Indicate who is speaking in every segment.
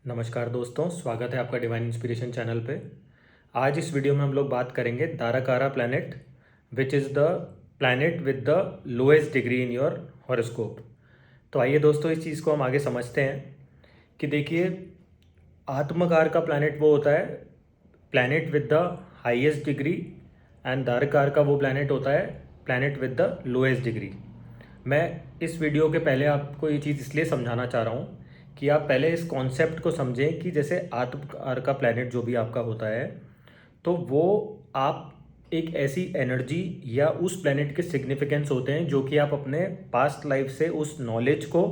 Speaker 1: नमस्कार दोस्तों, स्वागत है आपका डिवाइन इंस्पिरेशन चैनल पे। आज इस वीडियो में हम लोग बात करेंगे दाराकारा planet, which is the planet with the lowest degree in your horoscope. तो आइए दोस्तों, इस चीज़ को हम आगे समझते हैं कि देखिए, आत्मकार का प्लैनेट वो होता है planet with the highest degree, and दारकार का वो प्लैनेट होता है planet with the lowest degree. मैं इस वीडियो के पहले आपको ये चीज़ इसलिए समझाना चाह रहा हूँ कि आप पहले इस कॉन्सेप्ट को समझें कि जैसे आत्मकार का प्लैनेट जो भी आपका होता है, तो वो आप एक ऐसी एनर्जी या उस प्लैनेट के सिग्निफिकेंस होते हैं जो कि आप अपने पास्ट लाइफ से उस नॉलेज को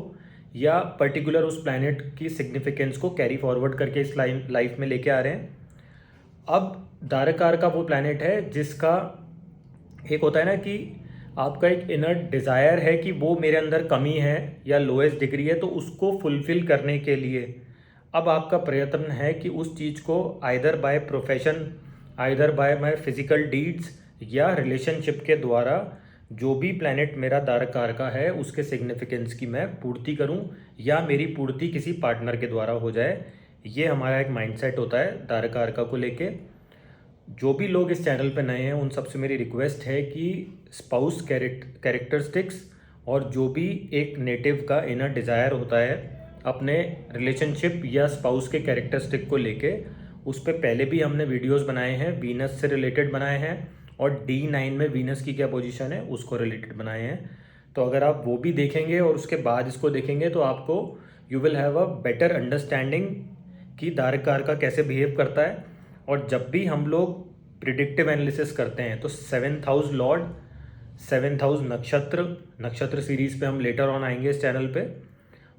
Speaker 1: या पर्टिकुलर उस प्लैनेट की सिग्निफिकेंस को कैरी फॉरवर्ड करके इस लाइफ में लेके आ रहे हैं। अब दारकार का वो प्लैनेट है जिसका एक होता है ना कि आपका एक इनर डिज़ायर है कि वो मेरे अंदर कमी है या लोएस्ट डिग्री है, तो उसको फुलफ़िल करने के लिए अब आपका प्रयत्न है कि उस चीज़ को either by profession, either bye my physical deeds या रिलेशनशिप के द्वारा जो भी प्लैनेट मेरा दारकार का है उसके सिग्निफिकेंस की मैं पूर्ति करूं, या मेरी पूर्ति किसी पार्टनर के द्वारा हो जाए। ये हमारा एक माइंडसेट होता है दारकार का को लेके। जो भी लोग इस चैनल पे नए हैं उन सबसे मेरी रिक्वेस्ट है कि स्पाउस कैरेक्टरिस्टिक्स और जो भी एक नेटिव का इनर डिज़ायर होता है अपने रिलेशनशिप या स्पाउस के कैरेक्टरिस्टिक को लेके, उस पर पहले भी हमने वीडियोस बनाए हैं, वीनस से रिलेटेड बनाए हैं, और D9 में वीनस की क्या पोजीशन है उसको रिलेटेड बनाए हैं। तो अगर आप वो भी देखेंगे और उसके बाद इसको देखेंगे तो आपको you will have a better understanding कि दारकार का कैसे बिहेव करता है। और जब भी हम लोग प्रिडिक्टिव एनालिसिस करते हैं तो 7th house Lord, 7th house नक्षत्र सीरीज़ पे हम लेटर ऑन आएंगे इस चैनल पे,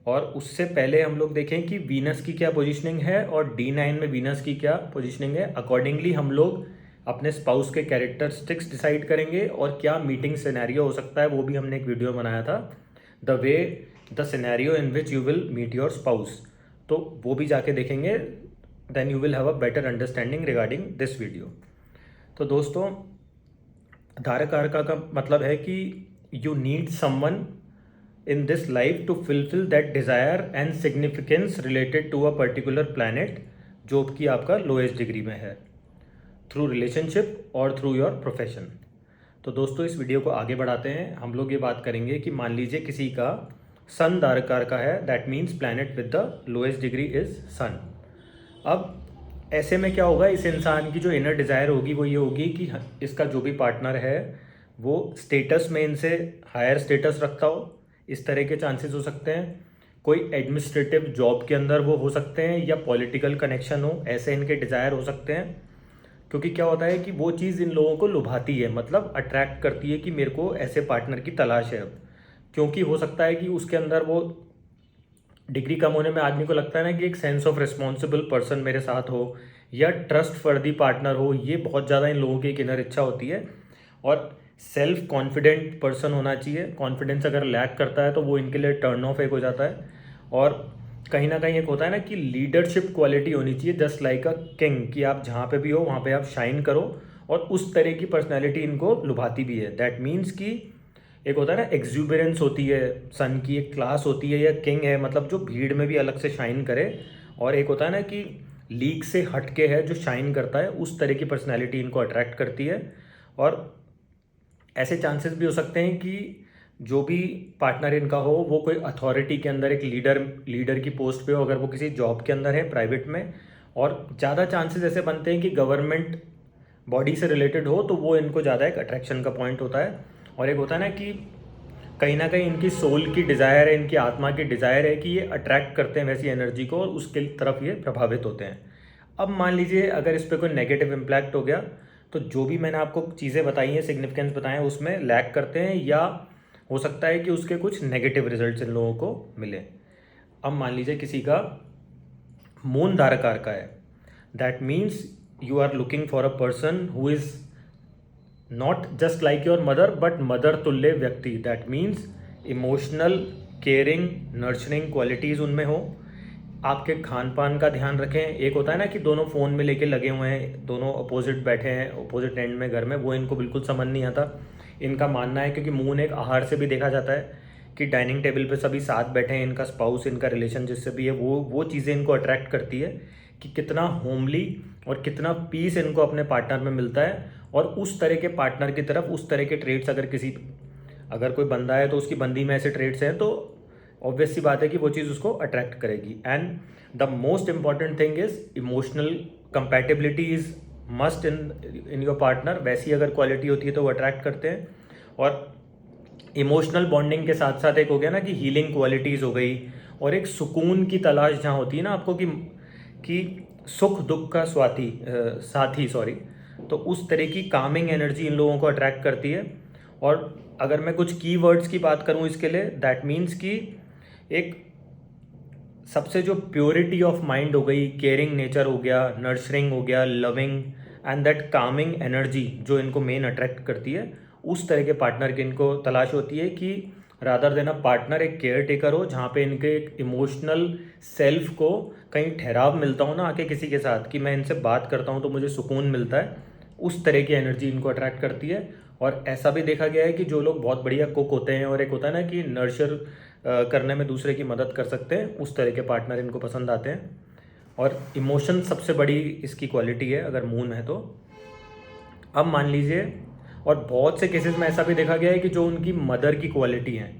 Speaker 1: और उससे पहले हम लोग देखें कि वीनस की क्या पोजीशनिंग है और D9 में वीनस की क्या पोजीशनिंग है। अकॉर्डिंगली हम लोग अपने स्पाउस के कैरेक्टरिस्टिक्स डिसाइड करेंगे और क्या मीटिंग सिनेरियो हो सकता है, वो भी हमने एक वीडियो बनाया था, the way the scenario in which you will meet your spouse. तो वो भी जाके देखेंगे, then you will have a better understanding regarding this video. तो दोस्तों, धारकारका का मतलब है कि you need someone in this life to fulfil that desire and significance related to a particular planet जो कि आपका लोएस्ट डिग्री में है, थ्रू रिलेशनशिप और थ्रू योर प्रोफेशन। तो दोस्तों, इस वीडियो को आगे बढ़ाते हैं। हम लोग ये बात करेंगे कि मान लीजिए किसी का सन दारकार का है, that means planet with the lowest degree is sun. अब ऐसे में क्या होगा, इस इंसान की जो इनर डिज़ायर होगी वो ये होगी कि इसका जो भी पार्टनर है वो स्टेटस में इनसे हायर स्टेटस रखता हो, इस तरह के चांसेस हो सकते हैं। कोई एडमिनिस्ट्रेटिव जॉब के अंदर वो हो सकते हैं, या पॉलिटिकल कनेक्शन हो, ऐसे इनके डिज़ायर हो सकते हैं। क्योंकि क्या होता है कि वो चीज़ इन लोगों को लुभाती है, मतलब अट्रैक्ट करती है कि मेरे को ऐसे पार्टनर की तलाश है अब। क्योंकि हो सकता है कि उसके अंदर वो डिग्री कम होने में आदमी को लगता है ना कि एक सेंस ऑफ रिस्पॉन्सिबल पर्सन मेरे साथ हो या ट्रस्ट वर्दी पार्टनर हो, ये बहुत ज़्यादा इन लोगों की एक इनर इच्छा होती है। और सेल्फ कॉन्फिडेंट पर्सन होना चाहिए। कॉन्फिडेंस अगर लैक करता है तो वो इनके लिए टर्न ऑफ एक हो जाता है। और कहीं ना कहीं एक होता है ना कि लीडरशिप क्वालिटी होनी चाहिए, जस्ट लाइक अ किंग, कि आप जहाँ पे भी हो वहाँ पे आप शाइन करो, और उस तरह की पर्सनैलिटी इनको लुभाती भी है। दैट मीन्स कि एक होता है ना एक्जुबरेंस होती है, सन की एक क्लास होती है, या किंग है मतलब जो भीड़ में भी अलग से शाइन करे, और एक होता है ना कि लीग से हटके है जो शाइन करता है, उस तरह की पर्सनैलिटी इनको अट्रैक्ट करती है। और ऐसे चांसेस भी हो सकते हैं कि जो भी पार्टनर इनका हो वो कोई अथॉरिटी के अंदर एक लीडर की पोस्ट पे हो, अगर वो किसी जॉब के अंदर है प्राइवेट में। और ज़्यादा चांसेस ऐसे बनते हैं कि गवर्नमेंट बॉडी से रिलेटेड हो, तो वो इनको ज़्यादा एक अट्रैक्शन का पॉइंट होता है। और एक होता है ना कि कहीं ना कहीं इनकी सोल की डिज़ायर है, इनकी आत्मा की डिज़ायर है कि ये अट्रैक्ट करते हैं वैसी एनर्जी को, और उसके तरफ ये प्रभावित होते हैं। अब मान लीजिए अगर इस पर कोई नेगेटिव इम्पैक्ट हो गया, तो जो भी मैंने आपको चीज़ें बताई हैं, सिग्निफिकेंस बताए हैं, उसमें लैक करते हैं, या हो सकता है कि उसके कुछ नेगेटिव रिजल्ट्स इन लोगों को मिले। अब मान लीजिए किसी का मून धारकार का है, that means you are looking for a person who is not just like your mother but mother तुल्य व्यक्ति। That means emotional, caring, nurturing qualities उनमें हो। आपके खान पान का ध्यान रखें। एक होता है ना कि दोनों फ़ोन में लेके लगे हुए हैं, दोनों अपोजिट बैठे हैं अपोजिट एंड में घर में, वो इनको बिल्कुल समझ नहीं आता। इनका मानना है, क्योंकि मून एक आहार से भी देखा जाता है, कि डाइनिंग टेबल पे सभी साथ बैठे हैं, इनका स्पाउस, इनका रिलेशन जिससे भी है, वो चीज़ें इनको अट्रैक्ट करती है कि कितना होमली और कितना पीस इनको अपने पार्टनर में मिलता है। और उस तरह के पार्टनर की तरफ उस तरह के ट्रेड्स अगर कोई बंदा है तो उसकी बंदी में ऐसे ट्रेड्स हैं तो ऑब्वियस सी बात है कि वो चीज़ उसको अट्रैक्ट करेगी। And the most important thing is emotional compatibility is must in your partner. वैसी अगर क्वालिटी होती है तो वो अट्रैक्ट करते हैं। और इमोशनल बॉन्डिंग के साथ साथ एक हो गया ना कि हीलिंग क्वालिटीज़ हो गई, और एक सुकून की तलाश जहाँ होती है ना आपको कि सुख दुख का साथी सॉरी, तो उस तरह की कामिंग एनर्जी इन लोगों को अट्रैक्ट करती है। और अगर मैं कुछ की वर्ड्स की बात करूँ इसके लिए, दैट मीन्स कि एक सबसे जो प्योरिटी ऑफ माइंड हो गई, केयरिंग नेचर हो गया, नर्सरिंग हो गया, loving and that Kameng energy जो इनको मेन अट्रैक्ट करती है, उस तरह के पार्टनर की इनको तलाश होती है कि रादर देन अ पार्टनर एक केयर टेकर हो, जहाँ पे इनके एक इमोशनल सेल्फ को कहीं ठहराव मिलता हो ना आके किसी के साथ, कि मैं इनसे बात करता हूँ तो मुझे सुकून मिलता है। उस तरह की एनर्जी इनको अट्रैक्ट करती है। और ऐसा भी देखा गया है कि जो लोग बहुत बढ़िया कुक होते हैं और एक होता है ना कि नर्चर करने में दूसरे की मदद कर सकते हैं, उस तरह के पार्टनर इनको पसंद आते हैं। और इमोशन सबसे बड़ी इसकी क्वालिटी है अगर मून है तो। अब मान लीजिए, और बहुत से केसेस में ऐसा भी देखा गया है कि जो उनकी मदर की क्वालिटी है,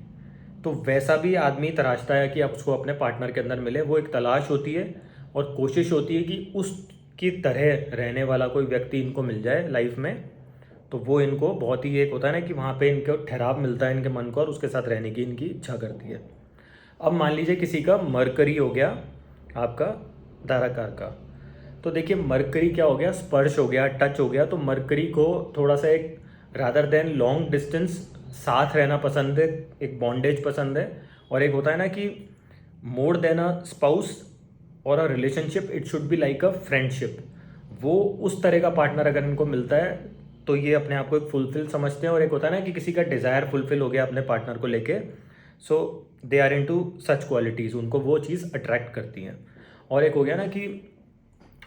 Speaker 1: तो वैसा भी आदमी तराशता है कि अब उसको अपने पार्टनर के अंदर मिले। वो एक तलाश होती है और कोशिश होती है कि उसकी तरह रहने वाला कोई व्यक्ति इनको मिल जाए लाइफ में। तो वो इनको बहुत ही एक होता है ना कि वहाँ पे इनको ठहराव मिलता है इनके मन को, और उसके साथ रहने की इनकी इच्छा करती है। अब मान लीजिए किसी का मरकरी हो गया आपका धाराकार का, तो देखिए मरकरी क्या हो गया, स्पर्श हो गया, टच हो गया। तो मरकरी को थोड़ा सा एक रादर देन लॉन्ग डिस्टेंस साथ रहना पसंद है, एक बॉन्डेज पसंद है। और एक होता है ना कि मोर देन अ स्पाउस और a relationship, it should be like a friendship. वो उस तरह का पार्टनर अगर इनको मिलता है तो ये अपने आप को एक फुलफिल समझते हैं। और एक होता है ना कि किसी का डिज़ायर फुलफिल हो गया अपने पार्टनर को लेके, so they are into such qualities, उनको वो चीज़ अट्रैक्ट करती हैं। और एक हो गया ना कि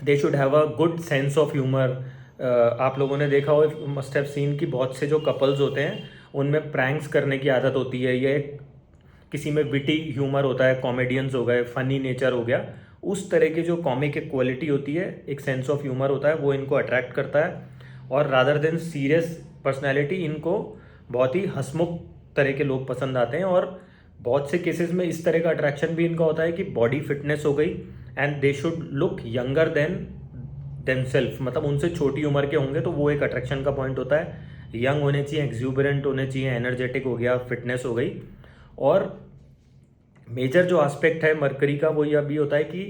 Speaker 1: they should have a good sense of humour. आप लोगों ने देखा हो, मस्ट हैव सीन, कि बहुत से जो कपल्स होते हैं उनमें प्रैंक्स करने की आदत होती है, या एक किसी में विटी ह्यूमर होता है, कॉमेडियंस हो गए, फनी नेचर हो गया। उस तरह की जो कॉमिक एक क्वालिटी होती है, एक सेंस ऑफ ह्यूमर होता है, वो इनको अट्रैक्ट करता है। और रादर देन सीरियस पर्सनैलिटी, इनको बहुत ही हंसमुख तरह के लोग पसंद आते हैं। और बहुत से केसेस में इस तरह का अट्रैक्शन भी इनका होता है कि बॉडी फिटनेस हो गई, and they should look younger than themselves, मतलब उनसे छोटी उम्र के होंगे तो वो एक अट्रैक्शन का पॉइंट होता है। यंग होने चाहिए, एक्सूबरेंट होने चाहिए, एनर्जेटिक हो गया, फिटनेस हो गई। और मेजर जो एस्पेक्ट है मरकरी का वो यह भी होता है कि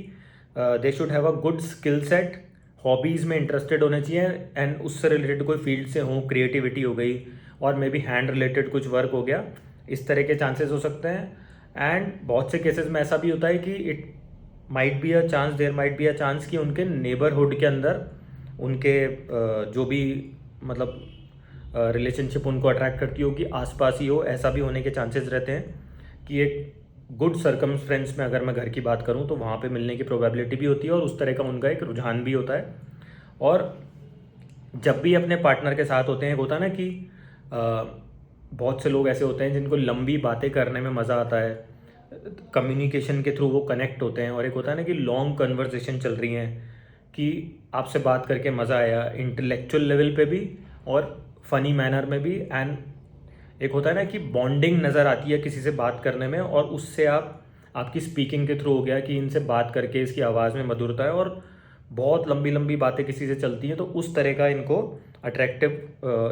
Speaker 1: they should have a good skill set, hobbies में इंटरेस्टेड होने चाहिए, एंड उससे रिलेटेड कोई फील्ड से हो, क्रिएटिविटी हो गई, और मे बी हैंड रिलेटेड कुछ वर्क हो गया, इस तरह के चांसेस हो सकते हैं। एंड बहुत से केसेस में ऐसा भी होता है कि it might be a chance, there might be a chance कि उनके नेबरहुड के अंदर उनके जो भी मतलब रिलेशनशिप उनको अट्रैक्ट करती हो कि आसपास ही हो, ऐसा भी होने के चांसेस रहते हैं। कि एक गुड सर्कमस्टेंस में अगर मैं घर की बात करूं तो वहाँ पे मिलने की प्रोबेबिलिटी भी होती है, और उस तरह का उनका एक रुझान भी होता है। और जब भी अपने पार्टनर के साथ होते हैं, होता है ना कि बहुत से लोग ऐसे होते हैं जिनको लंबी बातें करने में मज़ा आता है, कम्युनिकेशन के थ्रू वो कनेक्ट होते हैं। और एक होता है ना कि लॉन्ग कन्वर्सेशन चल रही हैं, कि आपसे बात करके मज़ा आया, इंटेलेक्चुअल लेवल पे भी और फनी मैनर में भी। एंड एक होता है ना कि बॉन्डिंग नज़र आती है किसी से बात करने में, और उससे आपकी स्पीकिंग के थ्रू हो गया कि इनसे बात करके इसकी आवाज़ में मधुरता है, और बहुत लंबी लंबी बातें किसी से चलती हैं, तो उस तरह का इनको अट्रैक्टिव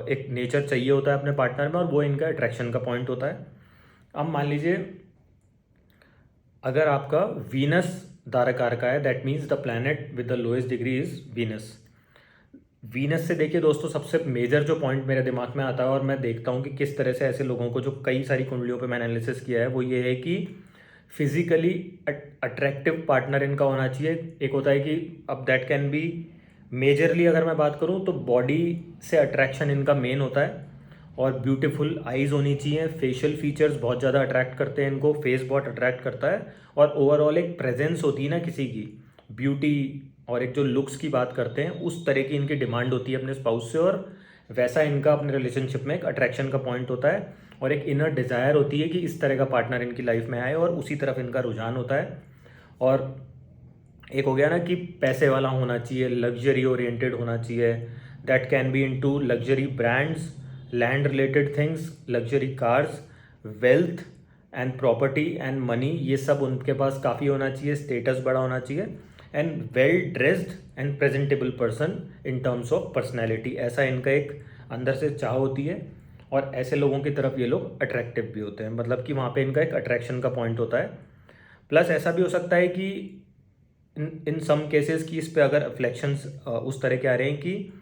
Speaker 1: एक नेचर चाहिए होता है अपने पार्टनर में, और वो इनका अट्रैक्शन का पॉइंट होता है। अब मान लीजिए अगर आपका वीनस धारकार का है, that means the planet with the lowest degree is Venus. Venus से देखिए दोस्तों, सबसे मेजर जो पॉइंट मेरे दिमाग में आता है और मैं देखता हूँ कि किस तरह से ऐसे लोगों को, जो कई सारी कुंडलियों पे मैंने एनालिसिस किया है, वो ये है कि फिजिकली अट्रैक्टिव पार्टनर इनका होना चाहिए। एक होता है कि अब दैट कैन बी मेजरली, अगर मैं बात करूँ तो बॉडी से अट्रैक्शन इनका मेन होता है, और ब्यूटीफुल आईज़ होनी चाहिए, फेशियल फीचर्स बहुत ज़्यादा अट्रैक्ट करते हैं इनको, फेस बहुत अट्रैक्ट करता है, और ओवरऑल एक प्रेजेंस होती है ना किसी की, ब्यूटी और एक जो लुक्स की बात करते हैं, उस तरह की इनकी डिमांड होती है अपने स्पाउस से। और वैसा इनका अपने रिलेशनशिप में एक अट्रैक्शन का पॉइंट होता है। और एक इनर डिज़ायर होती है कि इस तरह का पार्टनर इनकी लाइफ में आए, और उसी तरफ इनका रुझान होता है। और एक हो गया ना कि पैसे वाला होना चाहिए, लग्जरी ओरिएंटेड होना चाहिए, that can B into luxury brands, land related things, luxury cars, wealth and property and money, ये सब उनके पास काफ़ी होना चाहिए, स्टेटस बड़ा होना चाहिए, and well dressed and presentable person in terms of personality, ऐसा इनका एक अंदर से चाह होती है। और ऐसे लोगों की तरफ ये लोग अट्रैक्टिव भी होते हैं, मतलब कि वहाँ पे इनका एक अट्रैक्शन का पॉइंट होता है। प्लस ऐसा भी हो सकता है कि इन सम केसेस की इस पे अगर रिफ्लेक्शंस उस तरह के आ रहे हैं कि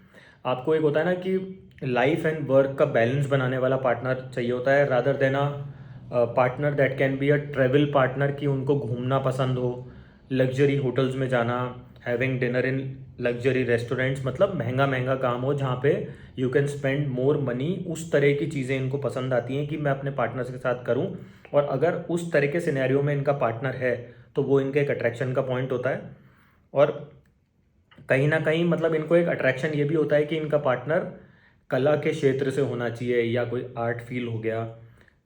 Speaker 1: आपको एक होता है ना कि लाइफ एंड वर्क का बैलेंस बनाने वाला पार्टनर चाहिए होता है, rather than a partner that can be a travel partner, कि उनको घूमना पसंद हो, लग्जरी होटल्स में जाना, हैविंग डिनर इन लग्जरी रेस्टोरेंट्स, मतलब महंगा महंगा काम हो जहाँ पे you can spend more money. उस तरह की चीज़ें इनको पसंद आती हैं कि मैं अपने पार्टनर्स के साथ करूँ, और अगर उस तरह के सिनेरियो में इनका पार्टनर है तो वो इनका एक अट्रैक्शन का पॉइंट होता है। और कहीं ना कहीं मतलब इनको एक अट्रैक्शन ये भी होता है कि इनका पार्टनर कला के क्षेत्र से होना चाहिए, या कोई आर्ट फील हो गया,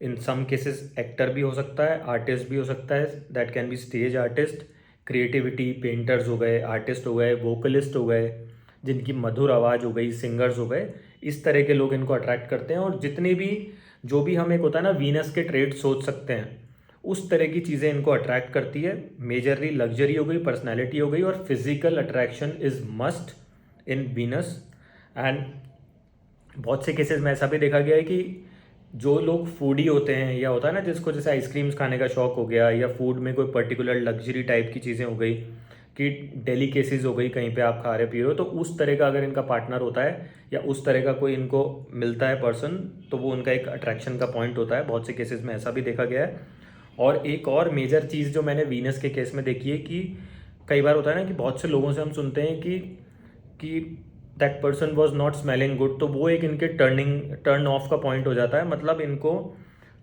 Speaker 1: इन सम केसेस एक्टर भी हो सकता है, आर्टिस्ट भी हो सकता है, that can be stage artist, creativity, painters हो गए, आर्टिस्ट हो गए, वोकलिस्ट हो गए, जिनकी मधुर आवाज़ हो गई, सिंगर्स हो गए, इस तरह के लोग इनको अट्रैक्ट करते हैं। और जितनी भी जो भी हम एक होता है ना वीनस के ट्रेड सोच सकते हैं, उस तरह की चीज़ें इनको अट्रैक्ट करती है। मेजरली लग्जरी हो गई, पर्सनैलिटी हो गई, और physical attraction is must in Venus. And बहुत से केसेस में ऐसा भी देखा गया है कि जो लोग फूडी होते हैं, या होता है ना जिसको जैसे आइसक्रीम्स खाने का शौक हो गया, या फूड में कोई पर्टिकुलर लग्जरी टाइप की चीज़ें हो गई, कि डेलीकेसीज हो गई, कहीं पे आप खा रहे पी रहे हो, तो उस तरह का अगर इनका पार्टनर होता है, या उस तरह का कोई इनको मिलता है पर्सन, तो वो उनका एक अट्रैक्शन का पॉइंट होता है। बहुत से केसेस में ऐसा भी देखा गया है। और एक और मेजर चीज़ जो मैंने वीनस के केस में देखी है कि कई बार होता है ना कि बहुत से लोगों से हम सुनते हैं कि that person was not smelling good, तो वो एक इनके टर्न ऑफ का पॉइंट हो जाता है। मतलब इनको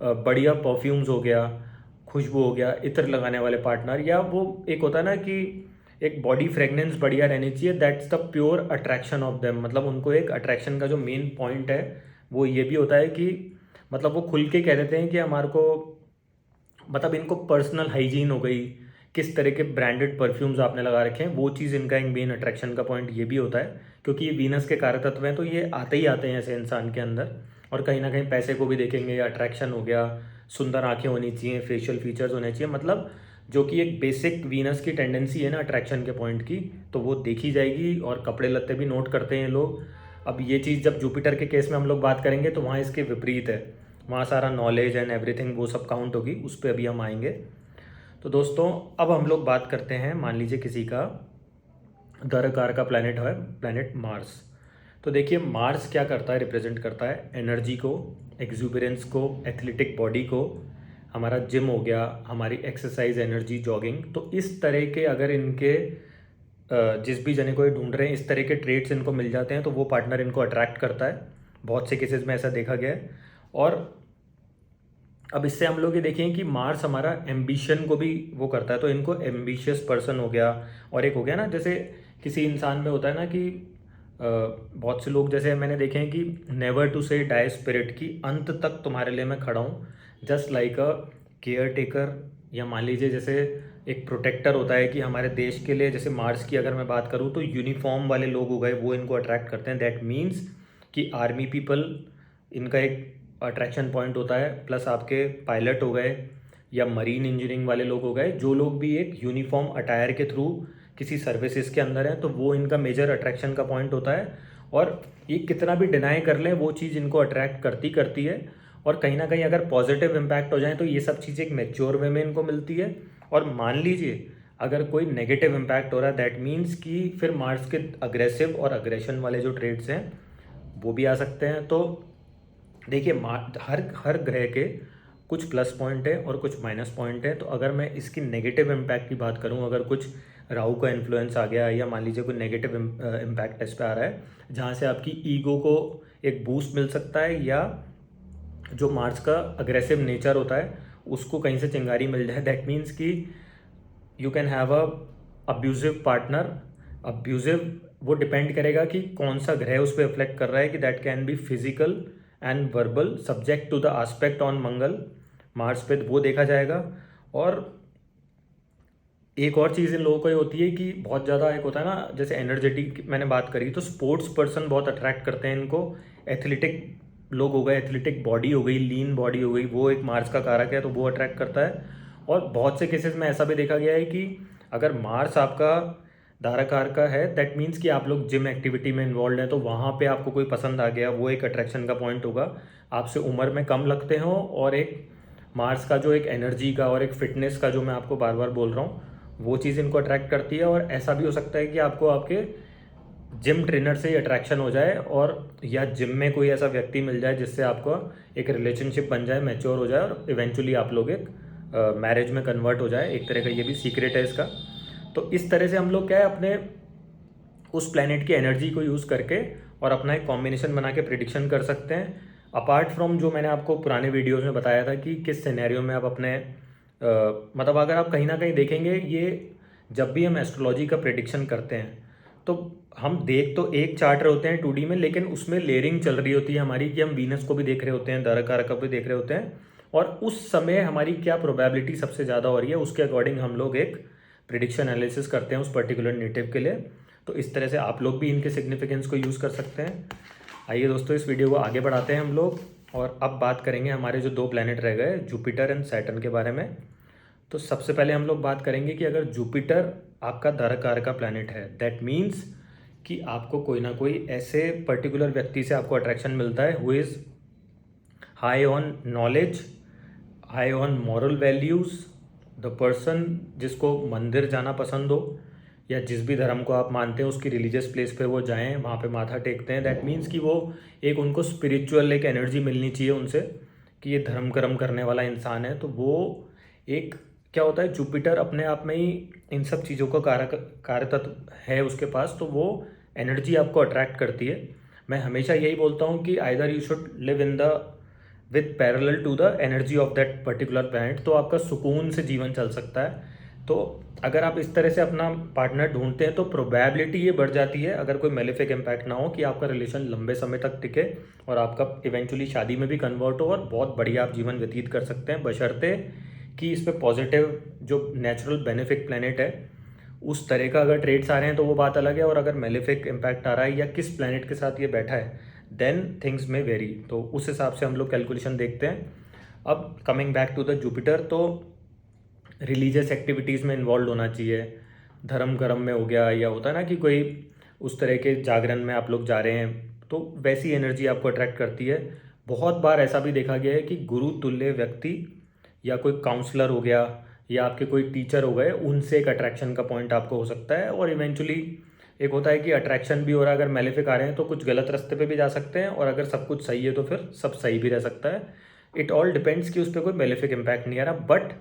Speaker 1: बढ़िया परफ्यूम्स हो गया, खुशबू हो गया, इत्र लगाने वाले पार्टनर, या वो एक होता है ना कि एक बॉडी फ्रेगनेंस बढ़िया रहनी चाहिए, that's the pure attraction of them. मतलब उनको एक अट्रैक्शन का जो मेन पॉइंट है वो ये भी होता है कि मतलब वो खुल के कह देते हैं कि हमारे को मतलब इनको पर्सनल हाइजीन हो गई, किस तरह के ब्रांडेड परफ्यूम्स आपने लगा रखे हैं, वो चीज़ इनका एक मेन अट्रैक्शन का पॉइंट ये भी होता है। क्योंकि ये वीनस के कारक तत्व हैं, तो ये आते ही आते हैं ऐसे इंसान के अंदर। और कहीं ना कहीं पैसे को भी देखेंगे, अट्रैक्शन हो गया, सुंदर आंखें होनी चाहिए, फेशियल फीचर्स होने चाहिए, मतलब जो कि एक बेसिक वीनस की टेंडेंसी है ना अट्रैक्शन के पॉइंट की, तो वो देखी जाएगी। और कपड़े लत्ते भी नोट करते हैं लोग। अब ये चीज़ जब जुपिटर के केस में हम लोग बात करेंगे तो वहाँ इसके विपरीत है, वहाँ सारा नॉलेज एंड एवरीथिंग वो सब काउंट होगी, उस पर अभी हम आएंगे। तो दोस्तों अब हम लोग बात करते हैं, मान लीजिए किसी का दरकार का प्लैनेट है, प्लैनेट मार्स। तो देखिए मार्स क्या करता है, रिप्रेजेंट करता है एनर्जी को, एक्जुबरेंस को, एथलेटिक बॉडी को, हमारा जिम हो गया, हमारी एक्सरसाइज, एनर्जी, जॉगिंग। तो इस तरह के अगर इनके जिस भी जने को ये ढूंढ रहे हैं, इस तरह के ट्रेड्स इनको मिल जाते हैं, तो वो पार्टनर इनको अट्रैक्ट करता है। बहुत से केसेस में ऐसा देखा गया है। और अब इससे हम लोग ये देखें कि मार्स हमारा एम्बिशन को भी वो करता है, तो इनको एम्बिशियस पर्सन हो गया। और एक हो गया ना जैसे किसी इंसान में होता है ना कि बहुत से लोग जैसे मैंने देखे हैं कि नेवर टू से डाई स्पिरिट, की अंत तक तुम्हारे लिए मैं खड़ा हूँ, जस्ट लाइक अ केयर टेकर, या मान लीजिए जैसे एक प्रोटेक्टर होता है कि हमारे देश के लिए। जैसे मार्स की अगर मैं बात करूँ तो यूनिफॉर्म वाले लोग हो गए, वो इनको अट्रैक्ट करते हैं। दैट मीन्स कि आर्मी पीपल इनका एक अट्रैक्शन पॉइंट होता है। प्लस आपके पायलट हो गए, या मरीन इंजीनियरिंग वाले लोग हो गए, जो लोग भी एक यूनिफॉर्म अटायर के थ्रू किसी सर्विसेज के अंदर हैं, तो वो इनका मेजर अट्रैक्शन का पॉइंट होता है। और ये कितना भी डिनाई कर लें, वो चीज़ इनको अट्रैक्ट करती है। और कहीं ना कहीं अगर पॉजिटिव इम्पैक्ट हो जाए तो ये सब चीज़ें एक मैच्योर वे में इनको मिलती है। और मान लीजिए अगर कोई नेगेटिव इम्पैक्ट हो रहा है, दैट मीन्स कि फिर मार्स के अग्रेसिव और अग्रेशन वाले जो ट्रेड्स हैं वो भी आ सकते हैं। तो देखिए हर हर ग्रह के कुछ प्लस पॉइंट है और कुछ माइनस पॉइंट है। तो अगर मैं इसकी नेगेटिव इम्पैक्ट की बात करूं, अगर कुछ राहु का इन्फ्लुएंस आ गया, या मान लीजिए कोई नेगेटिव इम्पैक्ट इस पर आ रहा है जहां से आपकी ईगो को एक बूस्ट मिल सकता है, या जो मार्स का अग्रेसिव नेचर होता है उसको कहीं से चिंगारी मिल जाए, दैट मीन्स कि you can have a abusive partner. Abusive वो डिपेंड करेगा कि कौन सा ग्रह उस पर रिफ्लेक्ट कर रहा है, कि that can be physical and verbal subject to the aspect on Mangal, Mars पे वो देखा जाएगा। और एक और चीज़ इन लोगों को ये होती है कि बहुत ज़्यादा एक होता है ना, जैसे एनर्जेटिक मैंने बात करी, तो स्पोर्ट्स पर्सन बहुत अट्रैक्ट करते हैं इनको। एथलेटिक लोग हो गए, एथलेटिक बॉडी हो गई, लीन बॉडी हो गई, वो एक मार्स का कारक है, तो वो अट्रैक्ट करता है। और बहुत से केसेस में ऐसा भी देखा गया है कि अगर मार्स आपका धाराकार का है, दैट मीन्स कि आप लोग जिम एक्टिविटी में इन्वॉल्व हैं, तो वहाँ पे आपको कोई पसंद आ गया, वो एक अट्रैक्शन का पॉइंट होगा। आपसे उम्र में कम लगते हो, और एक मार्स का जो एक एनर्जी का और एक फिटनेस का जो मैं आपको बार बार बोल रहा हूँ, वो चीज़ इनको अट्रैक्ट करती है। और ऐसा भी हो सकता है कि आपको आपके जिम ट्रेनर से ही अट्रैक्शन हो जाए, और या जिम में कोई ऐसा व्यक्ति मिल जाए जिससे आपको एक रिलेशनशिप बन जाए, मैच्योर हो जाए, और इवेंचुअली आप लोग एक मैरिज में कन्वर्ट हो जाए। एक तरह का ये भी सीक्रेट है इसका। तो इस तरह से हम लोग क्या है, अपने उस प्लैनेट की एनर्जी को यूज़ करके और अपना एक कॉम्बिनेशन बना के प्रिडिक्शन कर सकते हैं। अपार्ट फ्रॉम जो मैंने आपको पुराने वीडियोज़ में बताया था कि किस सिनेरियो में आप अपने मतलब अगर आप कहीं ना कहीं देखेंगे, ये जब भी हम एस्ट्रोलॉजी का प्रिडिक्शन करते हैं, तो हम देख तो एक चार्ट रहे होते हैं 2D में, लेकिन उसमें लेयरिंग चल रही होती है हमारी, कि हम वीनस को भी देख रहे होते हैं, धाराकारक को भी देख रहे होते हैं, और उस समय हमारी क्या प्रोबेबिलिटी सबसे ज़्यादा हो रही है, उसके अकॉर्डिंग हम लोग एक प्रिडिक्शन एनालिसिस करते हैं उस पर्टिकुलर नेटिव के लिए। तो इस तरह से आप लोग भी इनके सिग्निफिकेंस को यूज़ कर सकते हैं। आइए दोस्तों, इस वीडियो को आगे बढ़ाते हैं हम लोग, और अब बात करेंगे हमारे जो 2 प्लैनेट रह गए, जुपिटर एंड सैटर्न के बारे में। तो सबसे पहले हम लोग बात करेंगे कि अगर जुपिटर आपका धाराकार का प्लैनेट है, दैट मीन्स कि आपको कोई ना कोई ऐसे पर्टिकुलर व्यक्ति से आपको अट्रैक्शन मिलता है who is high on knowledge, high on moral values, the person जिसको मंदिर जाना पसंद हो, या जिस भी धर्म को आप मानते हैं उसकी रिलीजियस प्लेस पे वो जाएं, वहाँ पे माथा टेकते हैं। दैट मीन्स कि वो एक उनको स्पिरिचुअल एक एनर्जी मिलनी चाहिए उनसे, कि ये धर्म कर्म करने वाला इंसान है। तो वो एक क्या होता है, जुपिटर अपने आप में ही इन सब चीज़ों का कार्य तत्व है उसके पास, तो वो एनर्जी आपको अट्रैक्ट करती है। मैं हमेशा यही बोलता हूँ कि either you should live in the with parallel to the energy of that particular planet, तो आपका सुकून से जीवन चल सकता है। तो अगर आप इस तरह से अपना पार्टनर ढूंढते हैं, तो प्रोबेबिलिटी ये बढ़ जाती है, अगर कोई मेलेफिक इम्पैक्ट ना हो, कि आपका रिलेशन लंबे समय तक टिके और आपका इवेंचुअली शादी में भी कन्वर्ट हो, और बहुत बढ़िया आप जीवन व्यतीत कर सकते हैं, बशर्ते कि इस पर पॉजिटिव जो नेचुरल बेनिफिक प्लैनेट है उस तरह का अगर ट्रेड्स आ रहे हैं तो वो बात अलग है। और अगर मेलेफिक इम्पैक्ट आ रहा है या किस प्लैनेट के साथ ये बैठा है, देन थिंग्स में वेरी। तो उस हिसाब से हम लोग कैलकुलेशन देखते हैं। अब coming back to the Jupiter, तो रिलीजियस एक्टिविटीज़ में इन्वॉल्व होना चाहिए, धर्म कर्म में हो गया, या होता है ना कि कोई उस तरह के जागरण में आप लोग जा रहे हैं, तो वैसी एनर्जी आपको अट्रैक्ट करती है। बहुत बार ऐसा भी देखा गया है कि गुरु तुल्य व्यक्ति या कोई काउंसलर हो गया या आपके कोई टीचर हो गए, उनसे एक अट्रैक्शन का पॉइंट आपको हो सकता है। और इवेंचुअली एक होता है कि अट्रैक्शन भी हो रहा है, अगर मेलेफिक आ रहे हैं तो कुछ गलत रास्ते पे भी जा सकते हैं, और अगर सब कुछ सही है तो फिर सब सही भी रह सकता है। इट ऑल डिपेंड्स कि उस पर कोई मेलेफिक इम्पैक्ट नहीं आ रहा। बट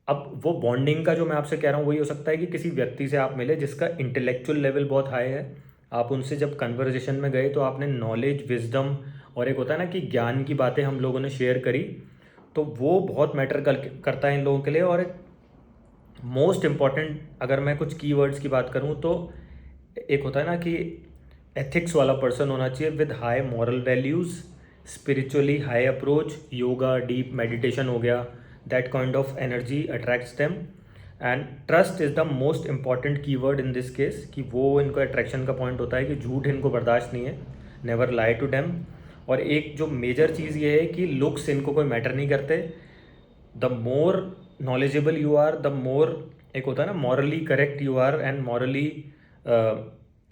Speaker 1: अब वो बॉन्डिंग का जो मैं आपसे कह रहा हूँ वही हो सकता है कि किसी व्यक्ति से आप मिले जिसका इंटेलेक्चुअल लेवल बहुत हाई है, आप उनसे जब कन्वर्जेशन में गए तो आपने नॉलेज, विजडम, और एक होता है ना कि ज्ञान की बातें हम लोगों ने शेयर करी, तो वो बहुत मैटर करता है इन लोगों के लिए। और एक मोस्ट इम्पॉर्टेंट अगर मैं कुछ कीवर्ड्स की बात करूँ, तो एक होता है ना कि एथिक्स वाला पर्सन होना चाहिए with high moral values, spiritually high approach, yoga, deep meditation हो गया, that kind of energy attracts them. And trust is the most important keyword in this case, कि वो इनको अट्रैक्शन का पॉइंट होता है कि झूठ इनको बर्दाश्त नहीं है, नेवर लाई टू देम। और एक जो मेजर चीज़ ये है कि लुक्स इनको कोई मैटर नहीं करते। The more knowledgeable you are, the more एक होता है ना morally correct you are, and morally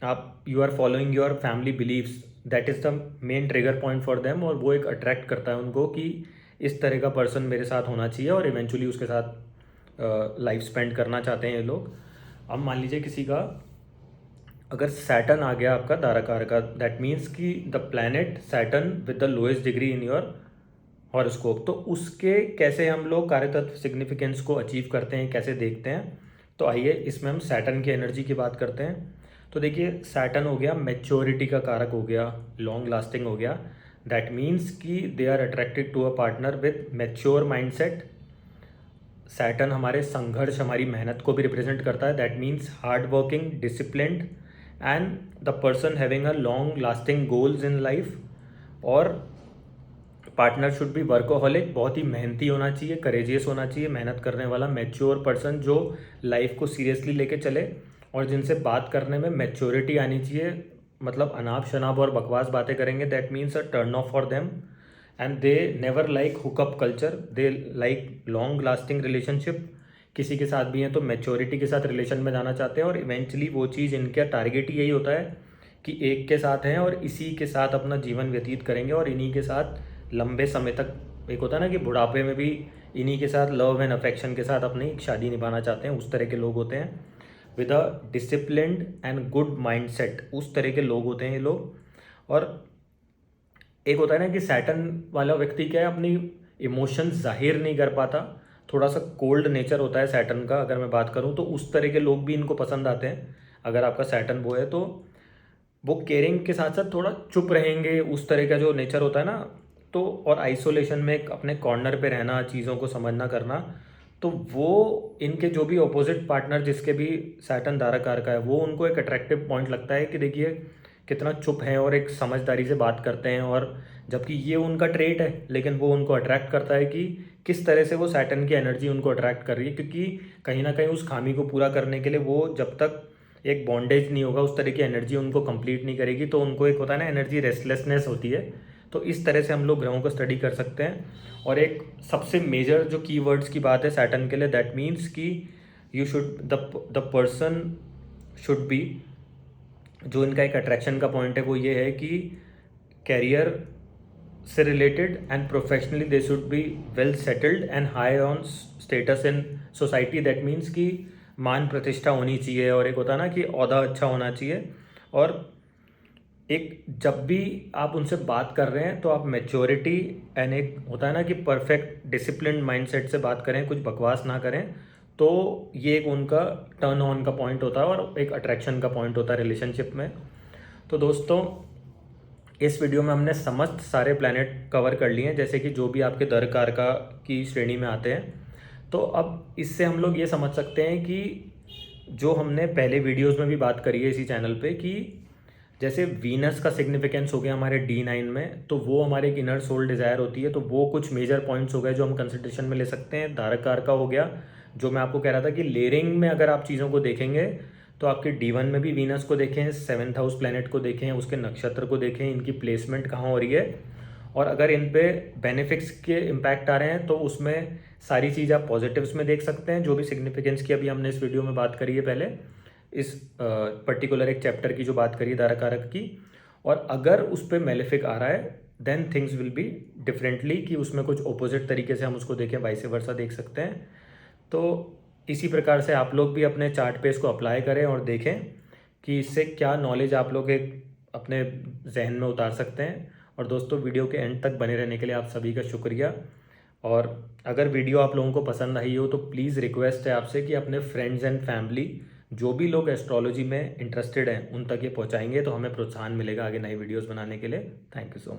Speaker 1: आप you are following your family beliefs, that is the main trigger point for them. और वो एक अट्रैक्ट करता है उनको कि इस तरह का पर्सन मेरे साथ होना चाहिए, और इवेंचुअली उसके साथ लाइफ स्पेंड करना चाहते हैं ये लोग। अब मान लीजिए किसी का अगर सैटर्न आ गया आपका धाराकार का, दैट मीन्स कि the planet Saturn with the lowest degree in your horoscope, तो उसके कैसे हम लोग कार्यतत्व सिग्निफिकेंस को अचीव करते हैं, कैसे देखते हैं। तो आइए इसमें हम सैटर्न की एनर्जी की बात करते हैं। तो देखिए, सैटर्न हो गया मैच्योरिटी का कारक, हो गया लॉन्ग लास्टिंग, हो गया। दैट मीन्स कि they are attracted to a partner with mature mindset. Saturn हमारे संघर्ष, हमारी मेहनत को भी रिप्रेजेंट करता है। That means hard working, disciplined, and the person having a long lasting goals in life. और पार्टनर शुड बी वर्कोहॉलिक, बहुत ही मेहनती होना चाहिए, करेजियस होना चाहिए, मेहनत करने वाला मैच्योर पर्सन जो लाइफ को सीरियसली लेके चले और जिनसे बात करने में मैच्योरिटी आनी चाहिए। मतलब अनाप शनाप और बकवास बातें करेंगे that means a turn off for them, and they never like hookup culture, they like long lasting relationship. किसी के साथ भी हैं तो मैच्योरिटी के साथ रिलेशन में जाना चाहते हैं और इवेंचुअली वो चीज़, इनका टारगेट ही यही होता है कि एक के साथ हैं और इसी के साथ अपना जीवन व्यतीत करेंगे और इन्हीं के साथ लंबे समय तक, एक होता है ना कि बुढ़ापे में भी इन्हीं के साथ लव एंड अफेक्शन के साथ अपनी शादी निभाना चाहते हैं, उस तरह के लोग होते हैं। With a disciplined and good mindset, उस तरह के लोग होते हैं ये लोग। और एक होता है ना कि सैटर्न वाला व्यक्ति क्या है, अपनी इमोशंस जाहिर नहीं कर पाता, थोड़ा सा कोल्ड नेचर होता है सैटर्न का। अगर मैं बात करूँ तो उस तरह के लोग भी इनको पसंद आते हैं। अगर आपका सैटर्न वो है तो वो केयरिंग के साथ साथ थोड़ा चुप रहेंगे, उस तरह का जो नेचर होता है ना। तो और आइसोलेशन में अपने कॉर्नर पे रहना, चीज़ों को समझना करना, तो वो इनके जो भी अपोजिट पार्टनर जिसके भी सैटर्न धारक का है, वो उनको एक अट्रैक्टिव पॉइंट लगता है कि देखिए कितना चुप है और एक समझदारी से बात करते हैं। और जबकि ये उनका ट्रेट है, लेकिन वो उनको अट्रैक्ट करता है कि किस तरह से वो सैटर्न की एनर्जी उनको अट्रैक्ट कर रही है, क्योंकि कहीं ना कहीं उस खामी को पूरा करने के लिए वो जब तक एक बॉन्डेज नहीं होगा, उस तरह की एनर्जी उनको कंप्लीट नहीं करेगी, तो उनको एक होता है ना एनर्जी रेस्टलेसनेस होती है। तो इस तरह से हम लोग ग्रहों को स्टडी कर सकते हैं। और एक सबसे मेजर जो कीवर्ड्स की बात है सैटर्न के लिए, दैट मीन्स कि you should the person should be, जो इनका एक अट्रैक्शन का पॉइंट है वो ये है कि कैरियर से related and professionally they should be well settled and high on status in society. That means कि मान प्रतिष्ठा होनी चाहिए और एक होता है ना कि ओहदा अच्छा होना चाहिए। और एक जब भी आप उनसे बात कर रहे हैं तो आप मैच्योरिटी एंड एक होता है ना कि परफेक्ट डिसिप्लिन माइंडसेट से बात करें, कुछ बकवास ना करें। तो ये एक उनका टर्न ऑन का पॉइंट होता है और एक अट्रैक्शन का पॉइंट होता है रिलेशनशिप में। तो दोस्तों, इस वीडियो में हमने समस्त सारे प्लैनेट कवर कर लिए हैं, जैसे कि जो भी आपके दर कारका की श्रेणी में आते हैं। तो अब इससे हम लोग ये समझ सकते हैं कि जो हमने पहले वीडियोस में भी बात करी है इसी चैनल पे, कि जैसे वीनस का सिग्निफिकेंस हो गया हमारे D9 में, तो वो हमारे एक इनर सोल डिज़ायर होती है। तो वो कुछ मेजर पॉइंट्स हो गए जो हम कंसिडरेशन में ले सकते हैं। धारक कारका हो गया, जो मैं आपको कह रहा था कि लेयरिंग में अगर आप चीज़ों को देखेंगे तो आपके D1 में भी वीनस को देखें, 7th हाउस प्लैनेट को देखें, उसके नक्षत्र को देखें, इनकी प्लेसमेंट कहाँ हो रही है। और अगर इन पे बेनिफिट्स के इम्पैक्ट आ रहे हैं तो उसमें सारी चीज़ आप पॉजिटिव्स में देख सकते हैं, जो भी सिग्निफिकेंस की अभी हमने इस वीडियो में बात करी है पहले, इस पर्टिकुलर एक चैप्टर की जो बात करी है धारक कारक की। और अगर उस पर मेलेफिक आ रहा है then things will be differently, कि उसमें कुछ ऑपोजिट तरीके से हम उसको देखें, वाइस वर्सा देख सकते हैं। तो इसी प्रकार से आप लोग भी अपने चार्ट पे इसको अप्लाई करें और देखें कि इससे क्या नॉलेज आप लोग एक अपने जहन में उतार सकते हैं। और दोस्तों, वीडियो के एंड तक बने रहने के लिए आप सभी का शुक्रिया। और अगर वीडियो आप लोगों को पसंद आई हो तो प्लीज़ रिक्वेस्ट है आपसे कि अपने फ्रेंड्स एंड फैमिली, जो भी लोग एस्ट्रोलॉजी में इंटरेस्टेड हैं, उन तक ये पहुंचाएंगे तो हमें प्रोत्साहन मिलेगा आगे नई वीडियोस बनाने के लिए। Thank you so much.